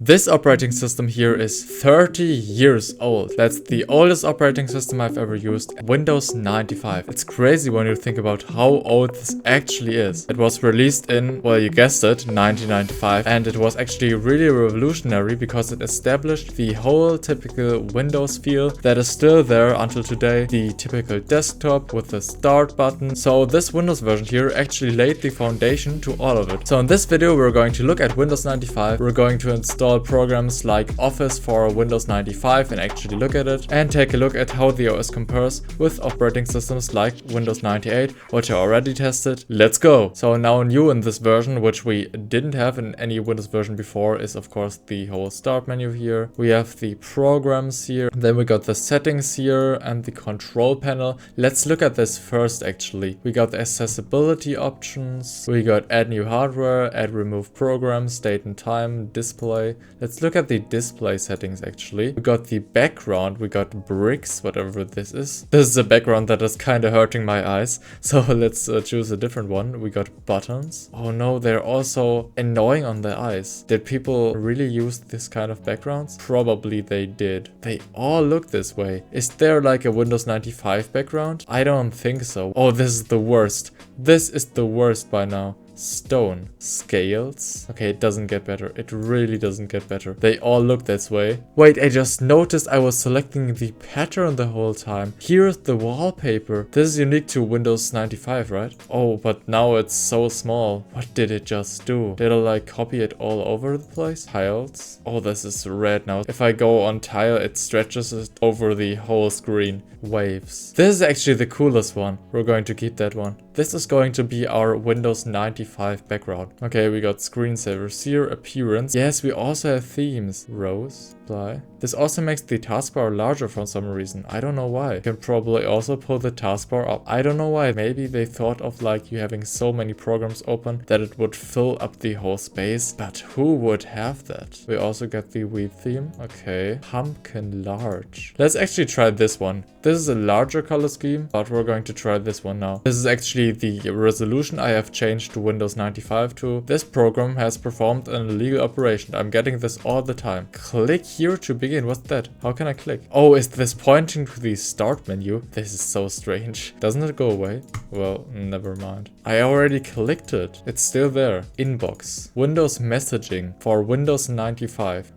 This operating system here is 30 years old. That's the oldest operating system I've ever used, Windows 95. It's crazy when you think about how old this actually is. It was released in, well, you guessed it, 1995, and it was actually really revolutionary because it established the whole typical Windows feel that is still there until today. The typical desktop with the start button. So this Windows version here actually laid the foundation to all of it. So in this video we're going to look at Windows 95. We're going to install programs like Office for Windows 95 and actually look at it, and take a look at how the OS compares with operating systems like Windows 98, which I already tested. Let's go! So now new in this version, which we didn't have in any Windows version before, is of course the whole start menu here. We have the programs here, then we got the settings here and the control panel. Let's look at this first actually. We got the accessibility options, we got add new hardware, add remove programs, date and time, display. Let's look at the display settings actually. We got the background, we got bricks, whatever this is. This is a background that is kind of hurting my eyes, so let's choose a different one. We got buttons. Oh no, they're also annoying on the eyes. Did people really use this kind of backgrounds? Probably they did. They all look this way. Is there like a Windows 95 background? I don't think so. Oh, this is the worst. This is the worst by now. Stone. Scales. Okay, it doesn't get better. It really doesn't get better. They all look this way. Wait, I just noticed I was selecting the pattern the whole time. Here's the wallpaper. This is unique to Windows 95, right? Oh, but now it's so small. What did it just do? Did I like copy it all over the place? Tiles. Oh, this is red now. If I go on tile, it stretches it over the whole screen. Waves. This is actually the coolest one. We're going to keep that one. This is going to be our Windows 95 background. Okay, we got screensavers here, appearance. Yes, we also have themes. Rows, apply. This also makes the taskbar larger for some reason. I don't know why. You can probably also pull the taskbar up. I don't know why. Maybe they thought of like you having so many programs open that it would fill up the whole space. But who would have that? We also got the weed theme. Okay. Pumpkin large. Let's actually try this one. This is a larger color scheme, but we're going to try this one now. This is actually the resolution I have changed to Windows 95 to. This program has performed an illegal operation. I'm getting this all the time. Click here to begin. What's that? How can I click? Oh, is this pointing to the start menu? This is so strange. Doesn't it go away? Well, never mind. I already clicked it. It's still there. Inbox. Windows messaging for Windows 95.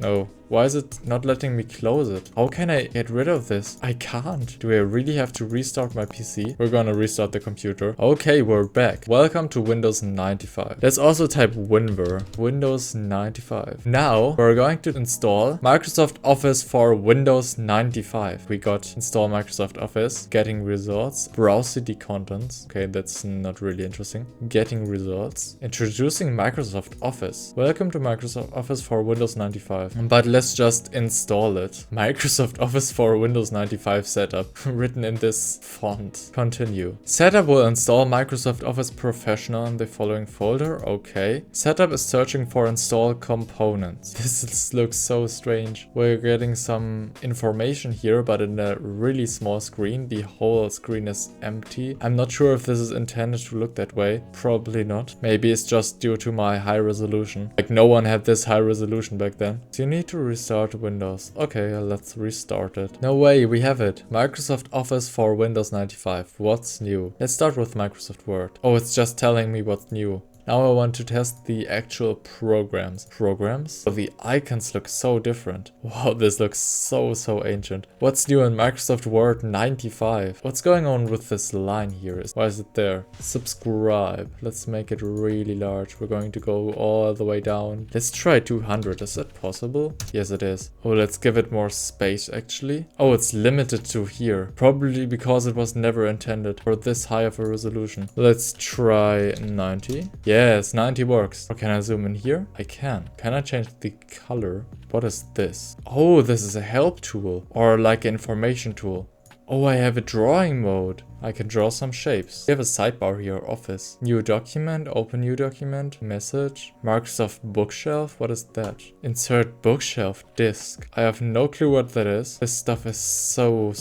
No. Why is it not letting me close it? How can I get rid of this? I can't. Do I really have to restart my PC? We're gonna restart the computer. Okay, we're back. Welcome to Windows 95. Let's also type WinVer. Windows 95. Now, we're going to install Microsoft Office for Windows 95. We got install Microsoft Office, getting results, browse CD contents. Okay, that's not really interesting. Getting results. Introducing Microsoft Office. Welcome to Microsoft Office for Windows 95. But let's just install it. Microsoft Office for Windows 95 setup, written in this font. Continue. Setup will install Microsoft Office Professional in the following folder. Okay. Setup is searching for install components. This looks so strange. We're getting some information here, but in a really small screen. The whole screen is empty. I'm not sure if this is intended to look that way. Probably not. Maybe it's just due to my high resolution. Like no one had this high resolution back then. So you need to restart Windows. Okay, let's restart it. No way, we have it. Microsoft Office for Windows 95. What's new? Let's start with Microsoft Word. Oh, it's just telling me what's new. Now I want to test the actual programs. Programs? Oh, the icons look so different. Wow, this looks so ancient. What's new in Microsoft Word 95? What's going on with this line here? Why is it there? Subscribe. Let's make it really large. We're going to go all the way down. Let's try 200. Is that possible? Yes, it is. Oh, let's give it more space actually. Oh, it's limited to here. Probably because it was never intended for this high of a resolution. Let's try 90. Yes, 90 works. Or can I zoom in here? I can. Can I change the color? What is this? Oh, this is a help tool or like an information tool. Oh, I have a drawing mode. I can draw some shapes. We have a sidebar here, Office. New document, open new document, message. Microsoft Bookshelf, what is that? Insert bookshelf, disk. I have no clue what that is. This stuff is so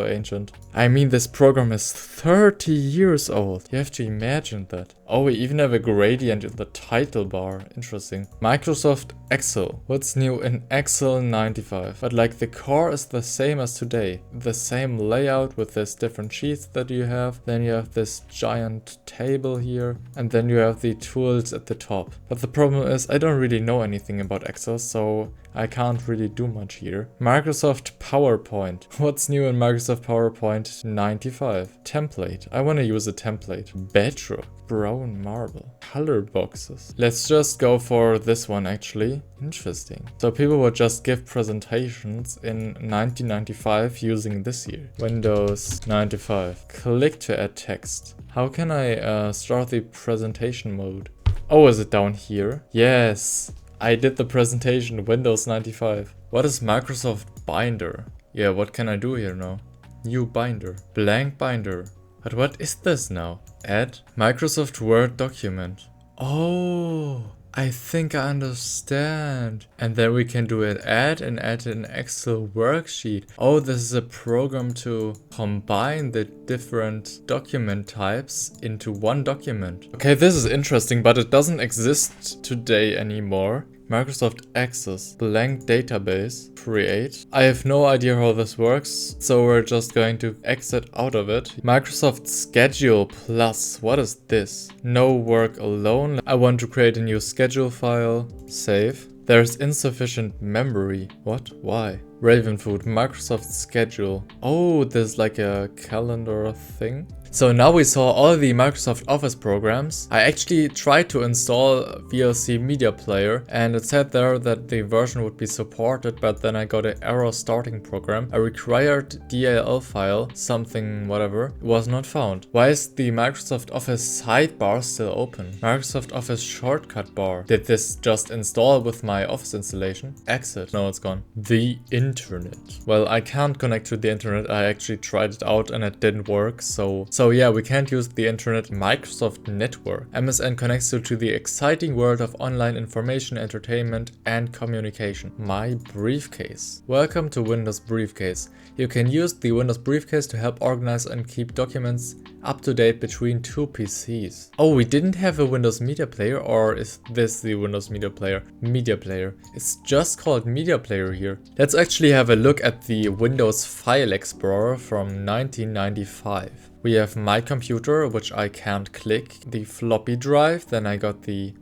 ancient. I mean, this program is 30 years old. You have to imagine that. Oh, we even have a gradient in the title bar. Interesting. Microsoft Excel. What's new in Excel 95? But like the core is the same as today. The same layout with this different sheets that you have. Then you have this giant table here. And then you have the tools at the top. But the problem is I don't really know anything about Excel, so I can't really do much here. Microsoft PowerPoint. What's new in Microsoft PowerPoint 95? Template. I want to use a template. Bedrock. Brown marble. Color boxes. Let's just go for this one actually. Interesting. So people would just give presentations in 1995 using this here. Windows 95. Click to add text. How can I start the presentation mode? Oh, is it down here? Yes. I did the presentation Windows 95. What is Microsoft Binder? Yeah, what can I do here now? New binder. Blank binder. But what is this now? Add Microsoft Word document. Oh, I think I understand. And then we can do an add and add an Excel worksheet. Oh, this is a program to combine the different document types into one document. Okay, this is interesting, but it doesn't exist today anymore. Microsoft Access, blank database, create. I have no idea how this works, so we're just going to exit out of it. Microsoft Schedule Plus, what is this? No work alone. I want to create a new schedule file, save. There's insufficient memory. What? Why? Ravenfood, Microsoft Schedule. Oh, there's like a calendar thing. So now we saw all the Microsoft Office programs. I actually tried to install VLC Media Player and it said there that the version would be supported, but then I got an error starting program. A required DLL file, something whatever, was not found. Why is the Microsoft Office sidebar still open? Microsoft Office shortcut bar. Did this just install with my Office installation? Exit. No, it's gone. The internet. Well, I can't connect to the internet. I actually tried it out and it didn't work. So yeah, we can't use the internet. Microsoft Network. MSN connects you to the exciting world of online information, entertainment, and communication. My briefcase. Welcome to Windows Briefcase. You can use the Windows Briefcase to help organize and keep documents up to date between two PCs. Oh, we didn't have a Windows Media Player, or is this the Windows Media Player? Media Player. It's just called Media Player here. Let's actually have a look at the Windows File Explorer from 1995. We have my computer, which I can't click, the floppy drive, then I got the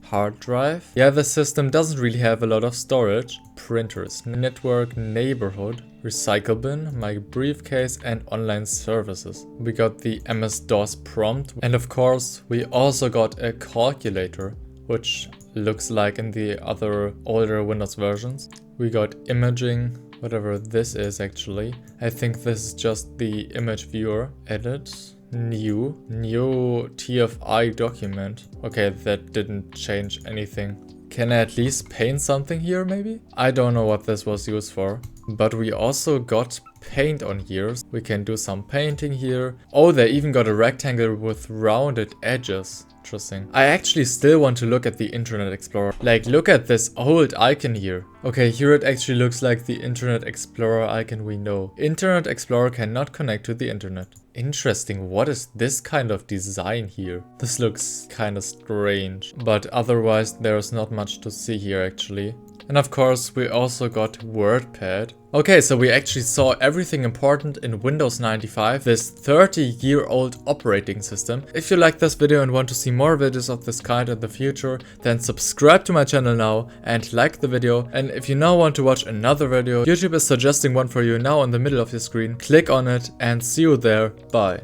hard drive. Yeah, the system doesn't really have a lot of storage. Printers, network, neighborhood, recycle bin, my briefcase, and online services. We got the MS-DOS prompt, and of course we also got a calculator, which looks like in the other older Windows versions. We got imaging, whatever this is actually. I think this is just the image viewer. Edit. New TFI document. Okay, that didn't change anything. Can I at least paint something here maybe? I don't know what this was used for. But we also got paint on here. We can do some painting here. Oh, they even got a rectangle with rounded edges. Interesting. I actually still want to look at the Internet Explorer. Like, look at this old icon here. Okay, here it actually looks like the Internet Explorer icon we know. Internet Explorer cannot connect to the internet. Interesting, what is this kind of design here? This looks kind of strange, but otherwise there's not much to see here actually. And of course we also got WordPad. Okay, so we actually saw everything important in Windows 95, this 30-year-old operating system. If you like this video and want to see more videos of this kind in the future, then subscribe to my channel now and like the video. And if you now want to watch another video, YouTube is suggesting one for you now in the middle of your screen. Click on it and see you there. Bye.